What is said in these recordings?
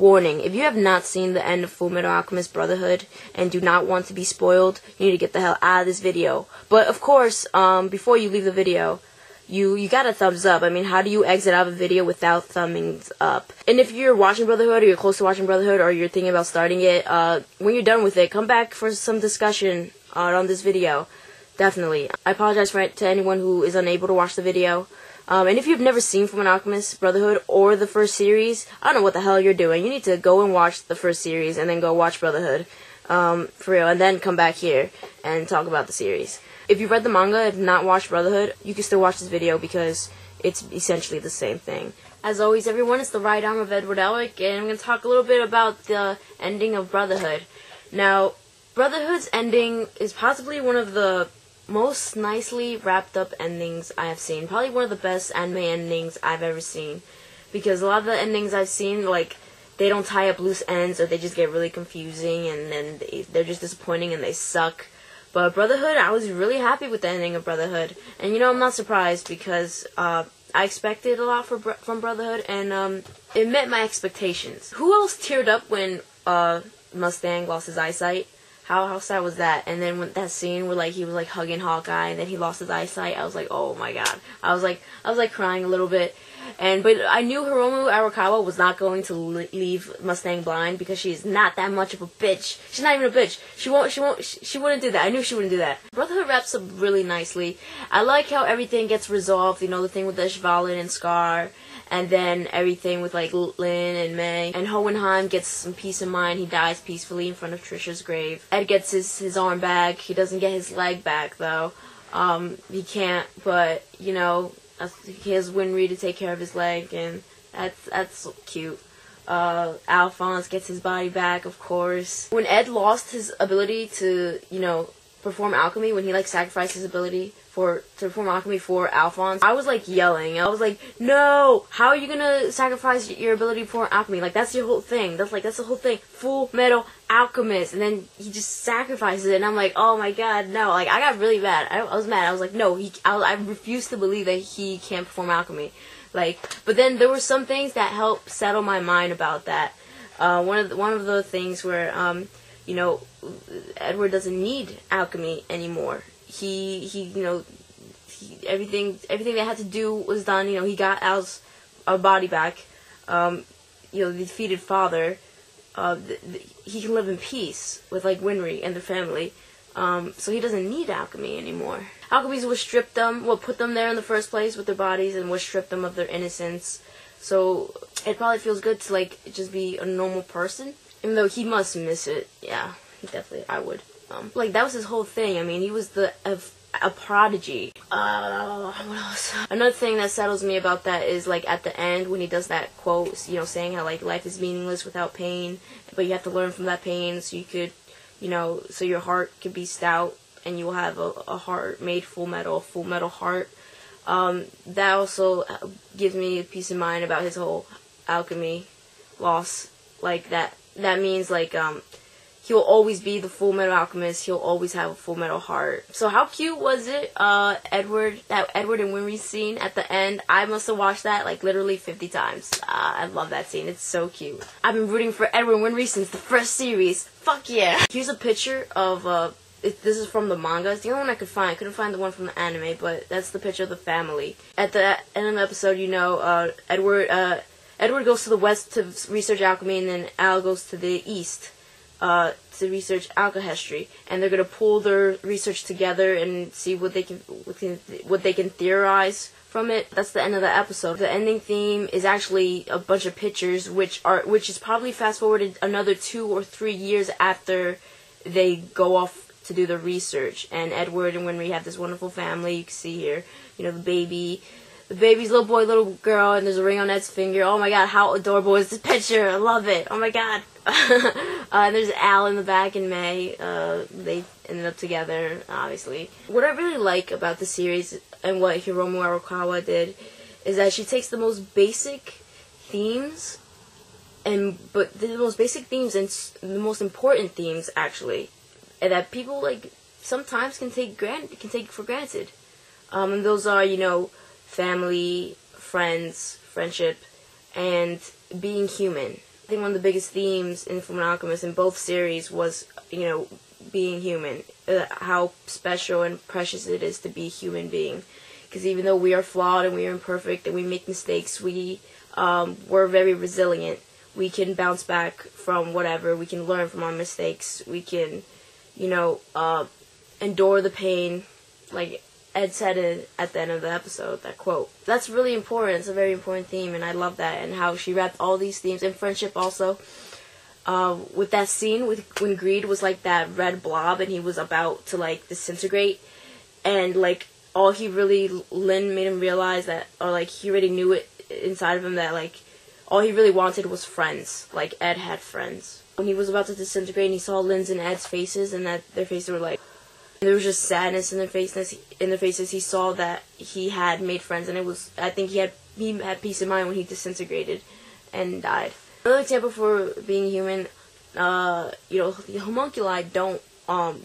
Warning, if you have not seen the end of Fullmetal Alchemist Brotherhood and do not want to be spoiled, you need to get the hell out of this video. But of course, before you leave the video, you got a thumbs up. I mean, how do you exit out of a video without thumbs up? And if you're watching Brotherhood, or you're close to watching Brotherhood, or you're thinking about starting it, when you're done with it, come back for some discussion on this video. Definitely. I apologize to anyone who is unable to watch the video. And if you've never seen Fullmetal Alchemist Brotherhood or the first series, I don't know what the hell you're doing. You need to go and watch the first series and then go watch Brotherhood, for real, and then come back here and talk about the series. If you've read the manga and not watched Brotherhood, you can still watch this video because it's essentially the same thing. As always, everyone, it's the right arm of Edward Elric, and I'm going to talk a little bit about the ending of Brotherhood. Now, Brotherhood's ending is possibly one of the most nicely wrapped up endings I have seen. Probably one of the best anime endings I've ever seen. Because a lot of the endings I've seen, like, they don't tie up loose ends, or they just get really confusing, and then they're just disappointing and they suck. But Brotherhood, I was really happy with the ending of Brotherhood. And you know, I'm not surprised because I expected a lot from Brotherhood, and it met my expectations. Who else teared up when Mustang lost his eyesight? How sad was that? And then when that scene where he was hugging Hawkeye and then he lost his eyesight, I was like, oh my god. I was like crying a little bit. But I knew Hiromu Arakawa was not going to leave Mustang blind because she's not that much of a bitch. She's not even a bitch. She wouldn't do that. I knew she wouldn't do that. Brotherhood wraps up really nicely. I like how everything gets resolved, you know, the thing with the Ishvalin and Scar. And then everything with Lin and May. And Hohenheim gets some peace of mind. He dies peacefully in front of Trisha's grave. Ed gets his arm back. He doesn't get his leg back though. He can't, but you know, he has Winry to take care of his leg, and that's cute. Alphonse gets his body back, of course. When Ed lost his ability to, you know, perform alchemy, when he sacrificed his ability to perform alchemy for Alphonse, I was yelling. I was like, no, how are you gonna sacrifice your ability to perform alchemy? That's your whole thing. That's the whole thing. Fullmetal Alchemist. And then he just sacrifices it, and I'm like, oh my god, no. I got really mad. I was mad. I was like, no, I refuse to believe that he can't perform alchemy. But then there were some things that helped settle my mind about that. One of the things where, you know, Edward doesn't need alchemy anymore. Everything they had to do was done. You know, he got Al's body back. You know, the defeated father. He can live in peace with Winry and the family. So he doesn't need alchemy anymore. Alchemy was stripped them, put them there in the first place with their bodies, and was stripped them of their innocence. So it probably feels good to just be a normal person, even though he must miss it. Yeah, definitely, I would. That was his whole thing. I mean, he was a prodigy. What else? Another thing that settles me about that is at the end when he does that quote, you know, saying how life is meaningless without pain, but you have to learn from that pain so you could, you know, so your heart could be stout and you will have a heart made full metal heart. That also gives me a peace of mind about his whole alchemy loss. That means he'll always be the Fullmetal Alchemist. He'll always have a full metal heart. So how cute was it, Edward and Winry scene at the end? I must have watched that literally 50 times. I love that scene. It's so cute. I've been rooting for Edward and Winry since the first series. Fuck yeah. Here's a picture of, this is from the manga. It's the only one I could find. I couldn't find the one from the anime, but that's the picture of the family. At the end of the episode, you know, Edward goes to the west to research alchemy, and then Al goes to the east to research alchemy, and they're gonna pull their research together and see what they can theorize from it. That's the end of the episode. The ending theme is actually a bunch of pictures, which is probably fast forwarded another 2 or 3 years after they go off to do the research. And Edward and Winry have this wonderful family. You can see here, you know, the baby's little boy, little girl, and there's a ring on Ed's finger. Oh my god, how adorable is this picture? I love it. Oh my god. And there's Al in the back and May. They ended up together, obviously. What I really like about the series and what Hiromu Arakawa did is that she takes the most basic themes and the most important themes actually, and that people sometimes can take for granted. And those are, you know, family, friends, friendship, and being human. I think one of the biggest themes in Fullmetal Alchemist in both series was, being human. How special and precious it is to be a human being. Because even though we are flawed and we are imperfect and we make mistakes, we're very resilient. We can bounce back from whatever. We can learn from our mistakes. We can, endure the pain. Like Ed said it at the end of the episode, that quote. That's really important. It's a very important theme, and I love that. And how she wrapped all these themes, and friendship also, with that scene when Greed was like that red blob and he was about to like disintegrate, and like Lynn made him realize that, or like he already knew it inside of him, that like all he really wanted was friends. Like Ed had friends. When he was about to disintegrate and he saw Lynn's and Ed's faces, and that their faces were like, there was just sadness in their faces. He saw that he had made friends, and I think he had peace of mind when he disintegrated and died. Another example for being human, the homunculi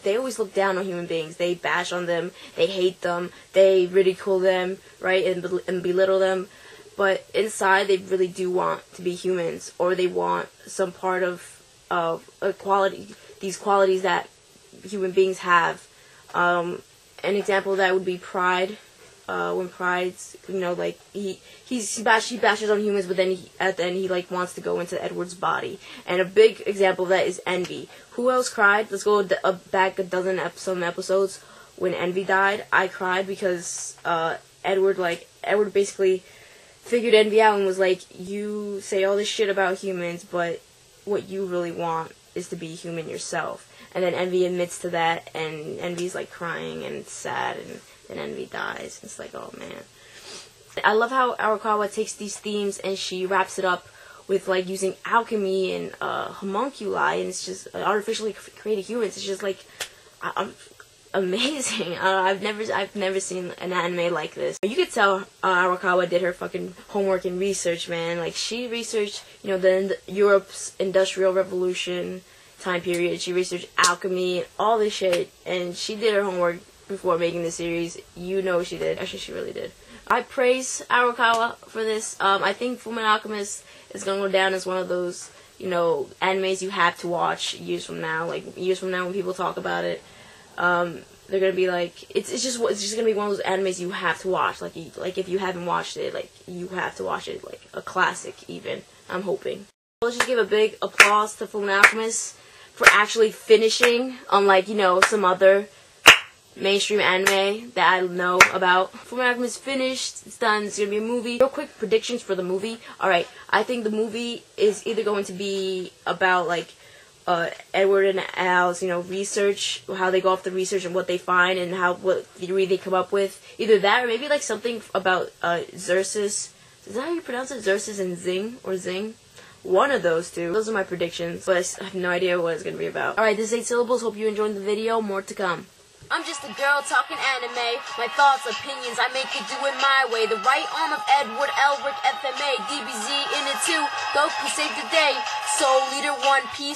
they always look down on human beings. They bash on them, they hate them, they ridicule them, right, and belittle them. But inside, they really do want to be humans, or they want some part of a quality, these qualities that human beings have. An example of that would be Pride. When Pride's, like he bashes on humans, but then at the end he like wants to go into Edward's body. And a big example of that is Envy. Who else cried? Let's go back some episodes when Envy died. I cried because Edward basically figured Envy out and was like, you say all this shit about humans, but what you really want is to be human yourself. And then Envy admits to that, and Envy's like crying and it's sad, and then Envy dies. It's like, oh man. I love how Arakawa takes these themes and she wraps it up with like using alchemy and homunculi, and it's just artificially created humans. It's just like amazing. I've never seen an anime like this. You could tell Arakawa did her fucking homework and research, man. Like she researched, the Europe's Industrial Revolution time period. She researched alchemy and all this shit, and she did her homework before making the series. She did. Actually, she really did. I praise Arakawa for this. I think Fullmetal Alchemist is gonna go down as one of those, animes you have to watch years from now. Like years from now, when people talk about it, they're gonna be like, it's just gonna be one of those animes you have to watch. Like if you haven't watched it, like you have to watch it. Like a classic, even. I'm hoping. Let's just give a big applause to Fullmetal Alchemist for actually finishing, unlike, some other mainstream anime that I know about. Fullmetal Alchemist is finished, it's done, it's gonna be a movie. Real quick predictions for the movie. Alright, I think the movie is either going to be about, like, Edward and Al's, research, how they go off the research and what they find and what theory they come up with. Either that, or maybe, like, something about, Xerxes. Is that how you pronounce it? Xerxes and Zing? One of those two. Those are my predictions, but I have no idea what it's going to be about. Alright, this is 8 syllables. Hope you enjoyed the video. More to come. I'm just a girl talking anime. My thoughts, opinions, I make it do it my way. The right arm of Edward, Elric, FMA, DBZ in it too. Goku saved the day. Soul Leader, One Piece.